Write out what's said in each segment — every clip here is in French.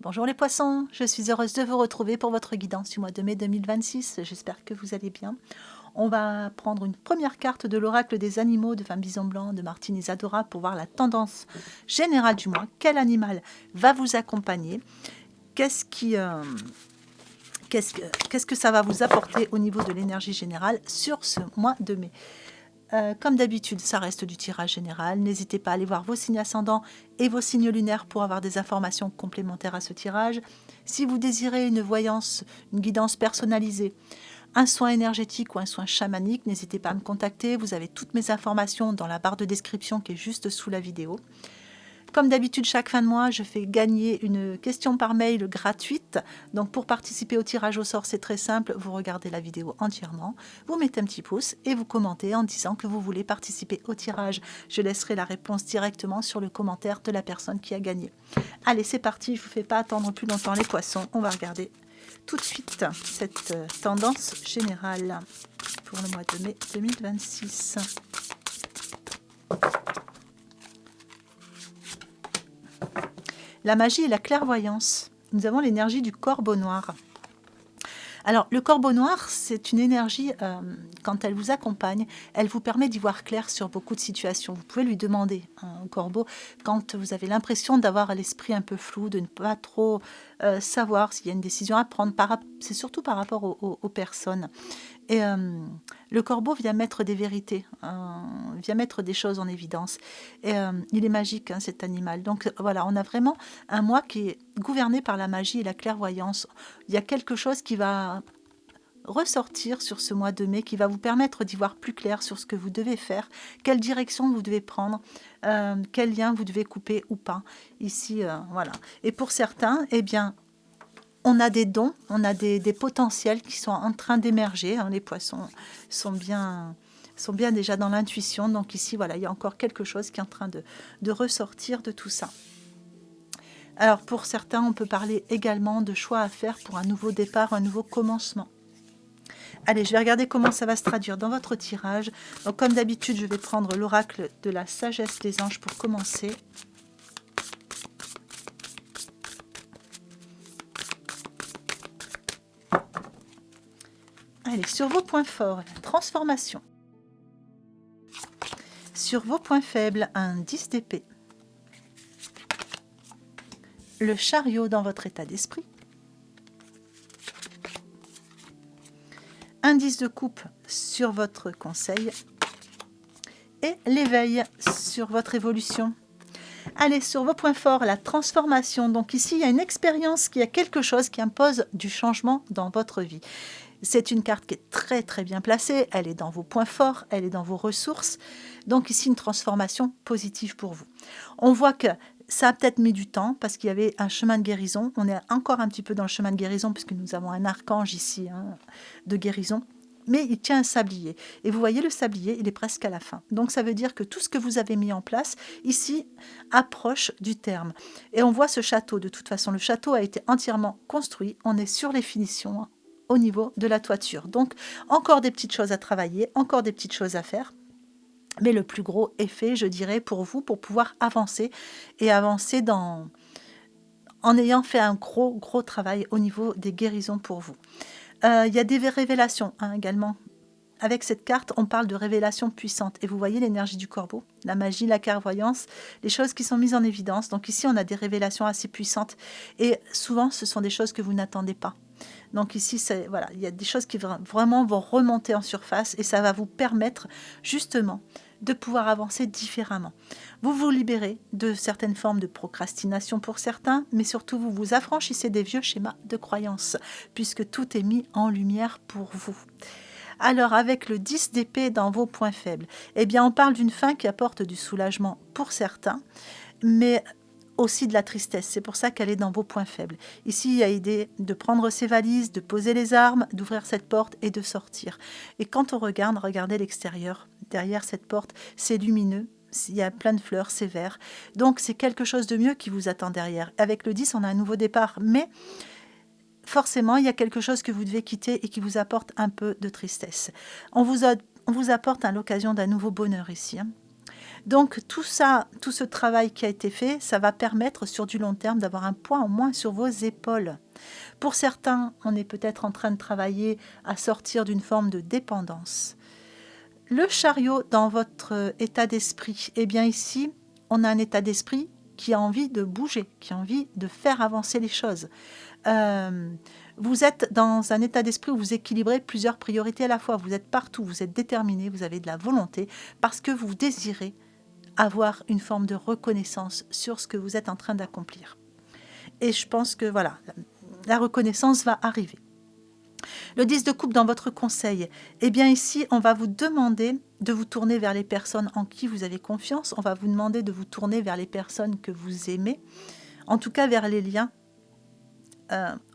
Bonjour les poissons, je suis heureuse de vous retrouver pour votre guidance du mois de mai 2026. J'espère que vous allez bien. On va prendre une première carte de l'oracle des animaux de Femme Bison Blanc de Martine Isadora pour voir la tendance générale du mois. Quel animal va vous accompagner? Qu'est-ce que ça va vous apporter au niveau de l'énergie générale sur ce mois de mai? Comme d'habitude, ça reste du tirage général. N'hésitez pas à aller voir vos signes ascendants et vos signes lunaires pour avoir des informations complémentaires à ce tirage. Si vous désirez une voyance, une guidance personnalisée, un soin énergétique ou un soin chamanique, n'hésitez pas à me contacter. Vous avez toutes mes informations dans la barre de description qui est juste sous la vidéo. Comme d'habitude, chaque fin de mois, je fais gagner une question par mail gratuite. Donc pour participer au tirage au sort, c'est très simple. Vous regardez la vidéo entièrement, vous mettez un petit pouce et vous commentez en disant que vous voulez participer au tirage. Je laisserai la réponse directement sur le commentaire de la personne qui a gagné. Allez, c'est parti. Je ne vous fais pas attendre plus longtemps les poissons. On va regarder tout de suite cette tendance générale pour le mois de mai 2026. La magie et la clairvoyance. Nous avons l'énergie du corbeau noir. Alors, le corbeau noir, c'est une énergie, quand elle vous accompagne, elle vous permet d'y voir clair sur beaucoup de situations. Vous pouvez lui demander au corbeau, quand vous avez l'impression d'avoir l'esprit un peu flou, de ne pas trop savoir s'il y a une décision à prendre, c'est surtout par rapport aux personnes. Et le corbeau vient mettre des vérités, vient mettre des choses en évidence. Et il est magique, hein, cet animal. Donc voilà, on a vraiment un mois qui est gouverné par la magie et la clairvoyance. Il y a quelque chose qui va ressortir sur ce mois de mai, qui va vous permettre d'y voir plus clair sur ce que vous devez faire, quelle direction vous devez prendre, quel lien vous devez couper ou pas. Ici, voilà. Et pour certains, eh bien, on a des dons, on a des potentiels qui sont en train d'émerger. Hein. Les poissons sont bien déjà dans l'intuition. Donc ici, voilà, il y a encore quelque chose qui est en train de ressortir de tout ça. Alors pour certains, on peut parler également de choix à faire pour un nouveau départ, un nouveau commencement. Allez, je vais regarder comment ça va se traduire dans votre tirage. Donc comme d'habitude, je vais prendre l'oracle de la sagesse des anges pour commencer. Allez, sur vos points forts, la transformation. Sur vos points faibles, un 10 d'épée. Le chariot dans votre état d'esprit. Un 10 de coupe sur votre conseil. Et l'éveil sur votre évolution. Allez, sur vos points forts, la transformation. Donc ici, il y a une expérience, il y a quelque chose qui impose du changement dans votre vie. C'est une carte qui est très très bien placée, elle est dans vos points forts, elle est dans vos ressources. Donc ici, une transformation positive pour vous. On voit que ça a peut-être mis du temps parce qu'il y avait un chemin de guérison. On est encore un petit peu dans le chemin de guérison puisque nous avons un archange ici, hein, de guérison. Mais il tient un sablier. Et vous voyez, le sablier, il est presque à la fin. Donc ça veut dire que tout ce que vous avez mis en place, ici, approche du terme. Et on voit ce château. De toute façon, le château a été entièrement construit. On est sur les finitions, hein, au niveau de la toiture. Donc, encore des petites choses à travailler, encore des petites choses à faire. Mais le plus gros est fait, je dirais, pour vous, pour pouvoir avancer. Et avancer en ayant fait un gros travail au niveau des guérisons pour vous. Il y a des révélations, hein, également. Avec cette carte, on parle de révélations puissantes. Et vous voyez l'énergie du corbeau, la magie, la clairvoyance, les choses qui sont mises en évidence. Donc ici, on a des révélations assez puissantes. Et souvent, ce sont des choses que vous n'attendez pas. Donc ici, voilà, il y a des choses qui vraiment vont remonter en surface et ça va vous permettre justement de pouvoir avancer différemment. Vous vous libérez de certaines formes de procrastination pour certains, mais surtout vous vous affranchissez des vieux schémas de croyances, puisque tout est mis en lumière pour vous. Alors avec le 10 d'épée dans vos points faibles, eh bien on parle d'une fin qui apporte du soulagement pour certains, mais aussi de la tristesse. C'est pour ça qu'elle est dans vos points faibles. Ici, il y a idée de prendre ses valises, de poser les armes, d'ouvrir cette porte et de sortir. Et quand on regarde, regardez l'extérieur. Derrière cette porte, c'est lumineux. Il y a plein de fleurs, c'est vert. Donc, c'est quelque chose de mieux qui vous attend derrière. Avec le 10, on a un nouveau départ. Mais forcément, il y a quelque chose que vous devez quitter et qui vous apporte un peu de tristesse. On vous apporte l'occasion d'un nouveau bonheur ici, hein. Donc tout ça, tout ce travail qui a été fait, ça va permettre sur du long terme d'avoir un poids en moins sur vos épaules. Pour certains, on est peut-être en train de travailler à sortir d'une forme de dépendance. Le chariot dans votre état d'esprit, eh bien ici, on a un état d'esprit qui a envie de bouger, qui a envie de faire avancer les choses. Vous êtes dans un état d'esprit où vous équilibrez plusieurs priorités à la fois. Vous êtes partout, vous êtes déterminé, vous avez de la volonté parce que vous désirez avoir une forme de reconnaissance sur ce que vous êtes en train d'accomplir. Et je pense que voilà, la reconnaissance va arriver. Le 10 de coupe dans votre conseil, eh bien ici, on va vous demander de vous tourner vers les personnes en qui vous avez confiance. On va vous demander de vous tourner vers les personnes que vous aimez, en tout cas vers les liens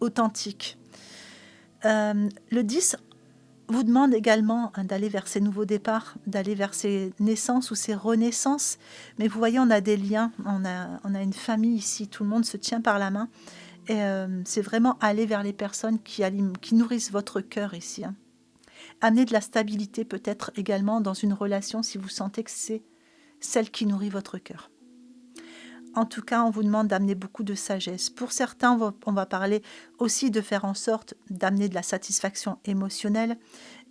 authentiques. Le 10 vous demande également d'aller vers ces nouveaux départs, d'aller vers ces naissances ou ces renaissances. Mais vous voyez, on a des liens, on a une famille ici, tout le monde se tient par la main. Et c'est vraiment aller vers les personnes qui nourrissent votre cœur ici. Amener de la stabilité peut-être également dans une relation si vous sentez que c'est celle qui nourrit votre cœur. En tout cas, on vous demande d'amener beaucoup de sagesse. Pour certains, on va parler aussi de faire en sorte d'amener de la satisfaction émotionnelle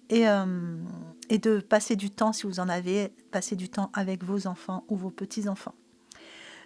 et de passer du temps, si vous en avez, passer du temps avec vos enfants ou vos petits-enfants.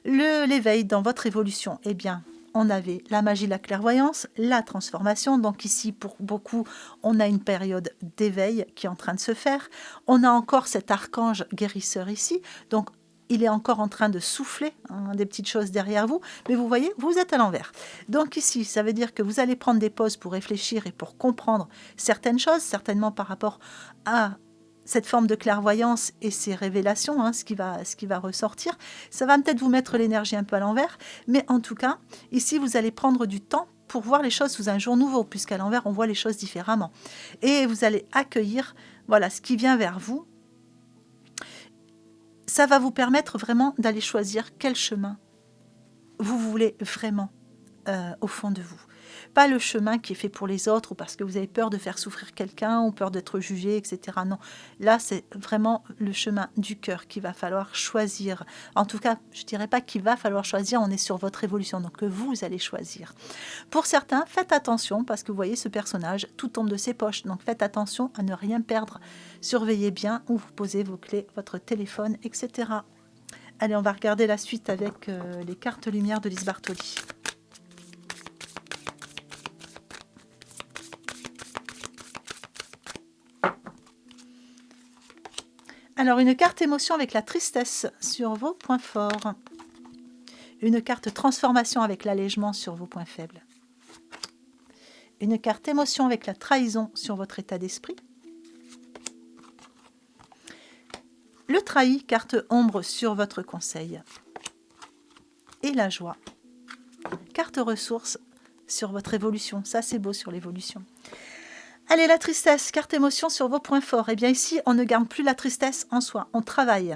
L'éveil dans votre évolution, eh bien, on avait la magie de la clairvoyance, la transformation. Donc ici, pour beaucoup, on a une période d'éveil qui est en train de se faire. On a encore cet archange guérisseur ici. Donc, il est encore en train de souffler des petites choses derrière vous. Mais vous voyez, vous êtes à l'envers. Donc ici, ça veut dire que vous allez prendre des pauses pour réfléchir et pour comprendre certaines choses, certainement par rapport à cette forme de clairvoyance et ces révélations, ce qui va ressortir. Ça va peut-être vous mettre l'énergie un peu à l'envers, mais en tout cas, ici, vous allez prendre du temps pour voir les choses sous un jour nouveau, puisqu'à l'envers, on voit les choses différemment. Et vous allez accueillir ce qui vient vers vous. Ça va vous permettre vraiment d'aller choisir quel chemin vous voulez vraiment au fond de vous. Pas le chemin qui est fait pour les autres ou parce que vous avez peur de faire souffrir quelqu'un ou peur d'être jugé, etc. Non, là, c'est vraiment le chemin du cœur qu'il va falloir choisir. En tout cas, je ne dirais pas qu'il va falloir choisir, on est sur votre évolution, donc que vous allez choisir. Pour certains, faites attention parce que vous voyez ce personnage, tout tombe de ses poches, donc faites attention à ne rien perdre. Surveillez bien où vous posez vos clés, votre téléphone, etc. Allez, on va regarder la suite avec les cartes lumière de Lise Bartoli. Alors, une carte émotion avec la tristesse sur vos points forts. Une carte transformation avec l'allègement sur vos points faibles. Une carte émotion avec la trahison sur votre état d'esprit. Le trahi, carte ombre sur votre conseil. Et la joie, carte ressources sur votre évolution. Ça, c'est beau sur l'évolution. Allez, la tristesse, carte émotion sur vos points forts. Eh bien ici, on ne garde plus la tristesse en soi. On travaille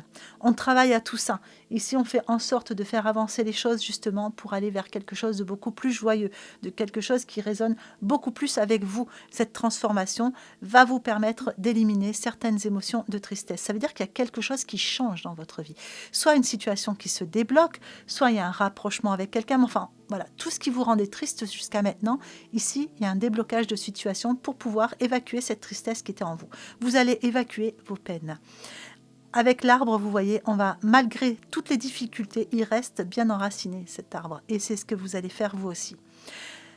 à tout ça. Ici, on fait en sorte de faire avancer les choses justement pour aller vers quelque chose de beaucoup plus joyeux, de quelque chose qui résonne beaucoup plus avec vous. Cette transformation va vous permettre d'éliminer certaines émotions de tristesse. Ça veut dire qu'il y a quelque chose qui change dans votre vie. Soit une situation qui se débloque, soit il y a un rapprochement avec quelqu'un. Enfin, voilà, tout ce qui vous rendait triste jusqu'à maintenant, ici, il y a un déblocage de situation pour pouvoir évacuer cette tristesse qui était en vous. Vous allez évacuer vos peines. Avec l'arbre, vous voyez, malgré toutes les difficultés, il reste bien enraciné cet arbre. Et c'est ce que vous allez faire vous aussi.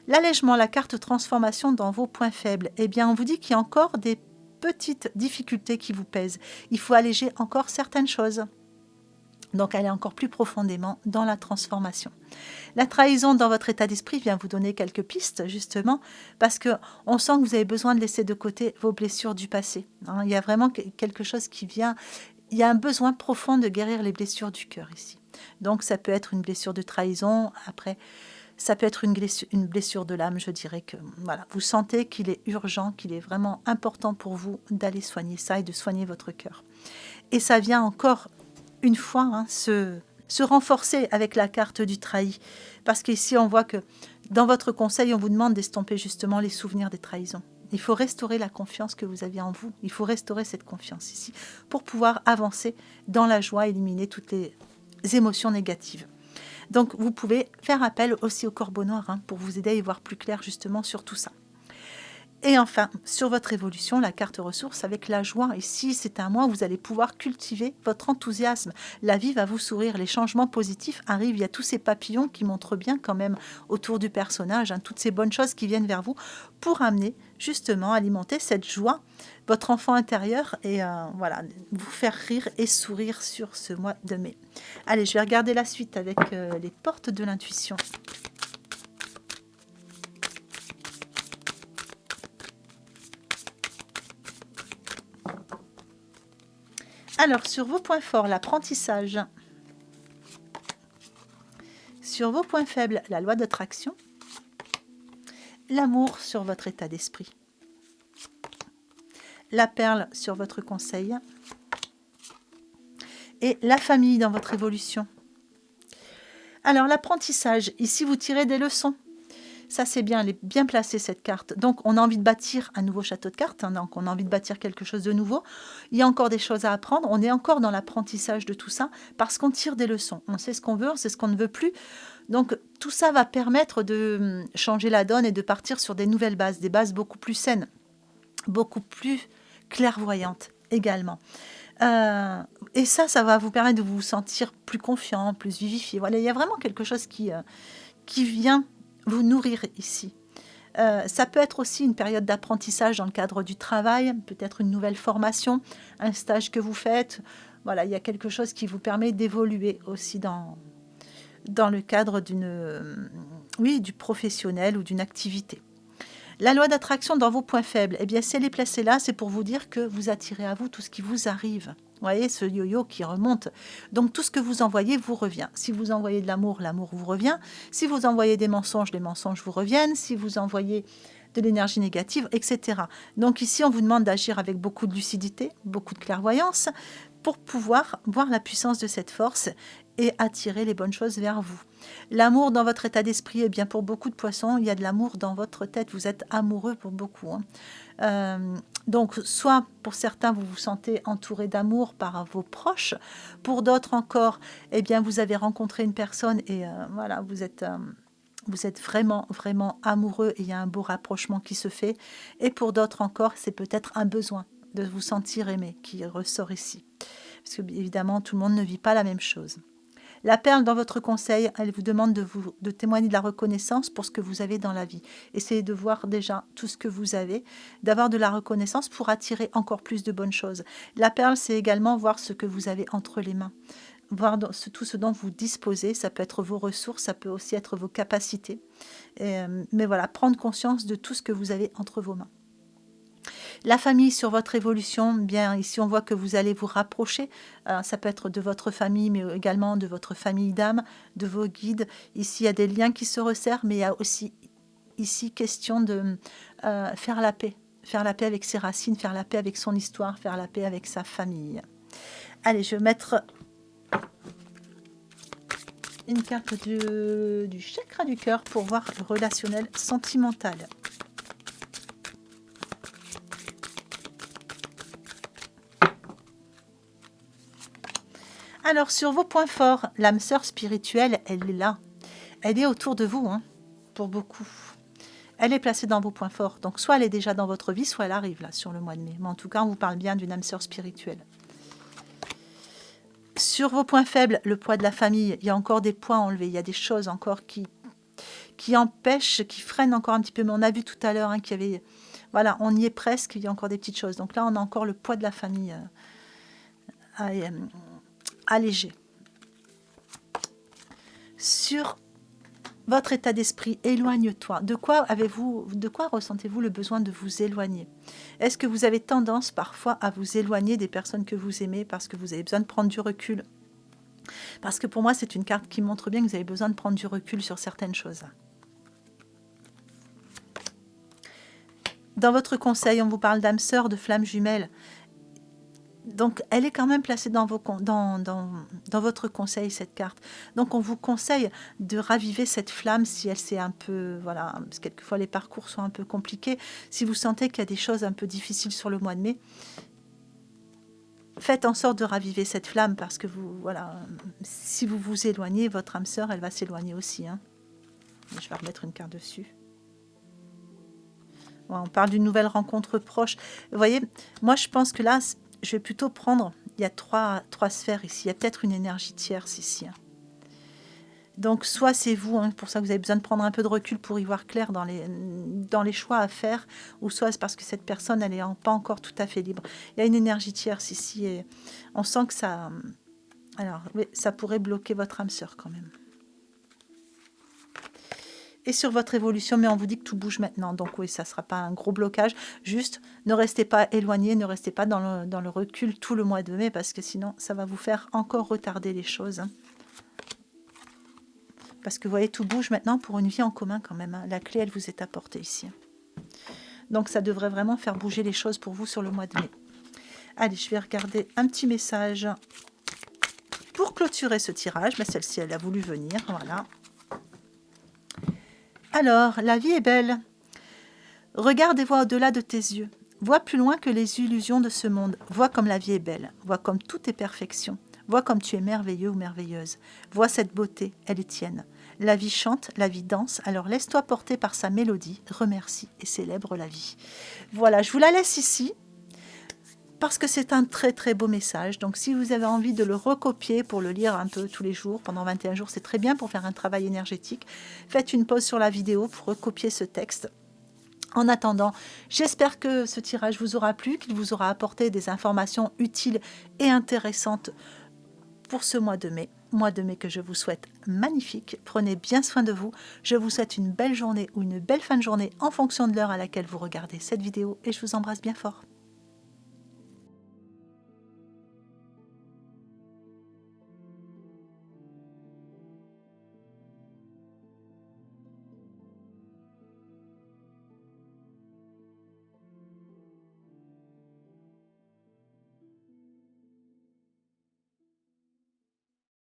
L'allègement, la carte transformation dans vos points faibles, eh bien, on vous dit qu'il y a encore des petites difficultés qui vous pèsent. Il faut alléger encore certaines choses. Donc, aller encore plus profondément dans la transformation. La trahison dans votre état d'esprit vient vous donner quelques pistes, justement, parce qu'on sent que vous avez besoin de laisser de côté vos blessures du passé. Il y a vraiment quelque chose qui vient. Il y a un besoin profond de guérir les blessures du cœur ici. Donc, ça peut être une blessure de trahison. Après, ça peut être une blessure de l'âme. Je dirais que voilà, vous sentez qu'il est urgent, qu'il est vraiment important pour vous d'aller soigner ça et de soigner votre cœur. Et ça vient encore une fois se renforcer avec la carte du trahi. Parce qu'ici, on voit que dans votre conseil, on vous demande d'estomper justement les souvenirs des trahisons. Il faut restaurer la confiance que vous aviez en vous. Il faut restaurer cette confiance ici pour pouvoir avancer dans la joie, éliminer toutes les émotions négatives. Donc, vous pouvez faire appel aussi au corbeau noir pour vous aider à y voir plus clair justement sur tout ça. Et enfin, sur votre évolution, la carte ressources avec la joie. Ici, c'est un mois où vous allez pouvoir cultiver votre enthousiasme. La vie va vous sourire. Les changements positifs arrivent. Il y a tous ces papillons qui montrent bien quand même autour du personnage, toutes ces bonnes choses qui viennent vers vous pour amener justement, alimenter cette joie, votre enfant intérieur et voilà, vous faire rire et sourire sur ce mois de mai. Allez, je vais regarder la suite avec les portes de l'intuition. Alors, sur vos points forts, l'apprentissage. Sur vos points faibles, la loi d'attraction. L'amour sur votre état d'esprit. La perle sur votre conseil. Et la famille dans votre évolution. Alors, l'apprentissage, ici, vous tirez des leçons. Ça, c'est bien, elle est bien placée, cette carte. Donc, on a envie de bâtir un nouveau château de cartes. Donc, on a envie de bâtir quelque chose de nouveau. Il y a encore des choses à apprendre. On est encore dans l'apprentissage de tout ça parce qu'on tire des leçons. On sait ce qu'on veut, on sait ce qu'on ne veut plus. Donc, tout ça va permettre de changer la donne et de partir sur des nouvelles bases, des bases beaucoup plus saines, beaucoup plus clairvoyantes également. Et ça va vous permettre de vous sentir plus confiant, plus vivifié. Voilà, il y a vraiment quelque chose qui vient vous nourrir ici. Ça peut être aussi une période d'apprentissage dans le cadre du travail, peut-être une nouvelle formation, un stage que vous faites. Voilà, il y a quelque chose qui vous permet d'évoluer aussi dans le cadre du professionnel ou d'une activité. La loi d'attraction dans vos points faibles, eh bien, si elle est placée là, c'est pour vous dire que vous attirez à vous tout ce qui vous arrive. Vous voyez, ce yo-yo qui remonte. Donc, tout ce que vous envoyez vous revient. Si vous envoyez de l'amour, l'amour vous revient. Si vous envoyez des mensonges, les mensonges vous reviennent. Si vous envoyez de l'énergie négative, etc. Donc, ici, on vous demande d'agir avec beaucoup de lucidité, beaucoup de clairvoyance, pour pouvoir voir la puissance de cette force et attirer les bonnes choses vers vous. L'amour dans votre état d'esprit, eh bien pour beaucoup de poissons, il y a de l'amour dans votre tête. Vous êtes amoureux pour beaucoup. Donc, soit pour certains, vous vous sentez entouré d'amour par vos proches. Pour d'autres encore, eh bien, vous avez rencontré une personne et voilà, vous êtes vraiment, vraiment amoureux et il y a un beau rapprochement qui se fait. Et pour d'autres encore, c'est peut-être un besoin de vous sentir aimé qui ressort ici. Parce que, évidemment, tout le monde ne vit pas la même chose. La perle dans votre conseil, elle vous demande de témoigner de la reconnaissance pour ce que vous avez dans la vie. Essayez de voir déjà tout ce que vous avez, d'avoir de la reconnaissance pour attirer encore plus de bonnes choses. La perle, c'est également voir ce que vous avez entre les mains. Voir tout ce dont vous disposez, ça peut être vos ressources, ça peut aussi être vos capacités. Mais voilà, prendre conscience de tout ce que vous avez entre vos mains. La famille sur votre évolution, bien ici on voit que vous allez vous rapprocher, ça peut être de votre famille mais également de votre famille d'âme, de vos guides. Ici il y a des liens qui se resserrent mais il y a aussi ici question de faire la paix avec ses racines, faire la paix avec son histoire, faire la paix avec sa famille. Allez, je vais mettre une carte du chakra du cœur pour voir le relationnel sentimental. Alors, sur vos points forts, l'âme sœur spirituelle, elle est là. Elle est autour de vous, pour beaucoup. Elle est placée dans vos points forts. Donc, soit elle est déjà dans votre vie, soit elle arrive là, sur le mois de mai. Mais en tout cas, on vous parle bien d'une âme sœur spirituelle. Sur vos points faibles, le poids de la famille, il y a encore des poids à enlever. Il y a des choses encore qui empêchent, qui freinent encore un petit peu. Mais on a vu tout à l'heure qu'il y avait... Voilà, on y est presque, il y a encore des petites choses. Donc là, on a encore le poids de la famille allégé. Sur votre état d'esprit, éloigne-toi. De quoi ressentez-vous le besoin de vous éloigner? Est-ce que vous avez tendance parfois à vous éloigner des personnes que vous aimez parce que vous avez besoin de prendre du recul? Parce que pour moi, c'est une carte qui montre bien que vous avez besoin de prendre du recul sur certaines choses. Dans votre conseil, on vous parle d'âme sœur, de flamme jumelle. Donc, elle est quand même placée dans votre conseil, cette carte. Donc, on vous conseille de raviver cette flamme si elle s'est un peu... Voilà, parce que quelquefois, les parcours sont un peu compliqués. Si vous sentez qu'il y a des choses un peu difficiles sur le mois de mai, faites en sorte de raviver cette flamme parce que voilà, si vous vous éloignez, votre âme sœur, elle va s'éloigner aussi. Hein. Je vais remettre une carte dessus. Ouais, on parle d'une nouvelle rencontre proche. Vous voyez, moi, je pense que là... Je vais plutôt prendre, il y a trois sphères ici, il y a peut-être une énergie tierce ici. Hein. Donc soit c'est vous, hein, pour ça que vous avez besoin de prendre un peu de recul pour y voir clair dans les choix à faire, ou soit c'est parce que cette personne, elle n'est pas encore tout à fait libre. Il y a une énergie tierce ici et on sent que ça... Alors, oui, ça pourrait bloquer votre âme sœur quand même. Et sur votre évolution, mais on vous dit que tout bouge maintenant. Donc oui, ça ne sera pas un gros blocage. Juste, ne restez pas éloigné, ne restez pas dans le recul tout le mois de mai, parce que sinon, ça va vous faire encore retarder les choses. Hein. Parce que vous voyez, tout bouge maintenant pour une vie en commun quand même. Hein. La clé, elle vous est apportée ici. Donc ça devrait vraiment faire bouger les choses pour vous sur le mois de mai. Allez, je vais regarder un petit message pour clôturer ce tirage. Mais celle-ci, elle a voulu venir, voilà. Alors, la vie est belle. Regarde et vois au-delà de tes yeux. Vois plus loin que les illusions de ce monde. Vois comme la vie est belle. Vois comme tout est perfection. Vois comme tu es merveilleux ou merveilleuse. Vois cette beauté, elle est tienne. La vie chante, la vie danse, alors laisse-toi porter par sa mélodie, remercie et célèbre la vie. Voilà, je vous la laisse ici. Parce que c'est un très très beau message. Donc si vous avez envie de le recopier pour le lire un peu tous les jours, pendant 21 jours, c'est très bien pour faire un travail énergétique. Faites une pause sur la vidéo pour recopier ce texte. En attendant, j'espère que ce tirage vous aura plu, qu'il vous aura apporté des informations utiles et intéressantes pour ce mois de mai. Mois de mai que je vous souhaite magnifique. Prenez bien soin de vous. Je vous souhaite une belle journée ou une belle fin de journée en fonction de l'heure à laquelle vous regardez cette vidéo et je vous embrasse bien fort.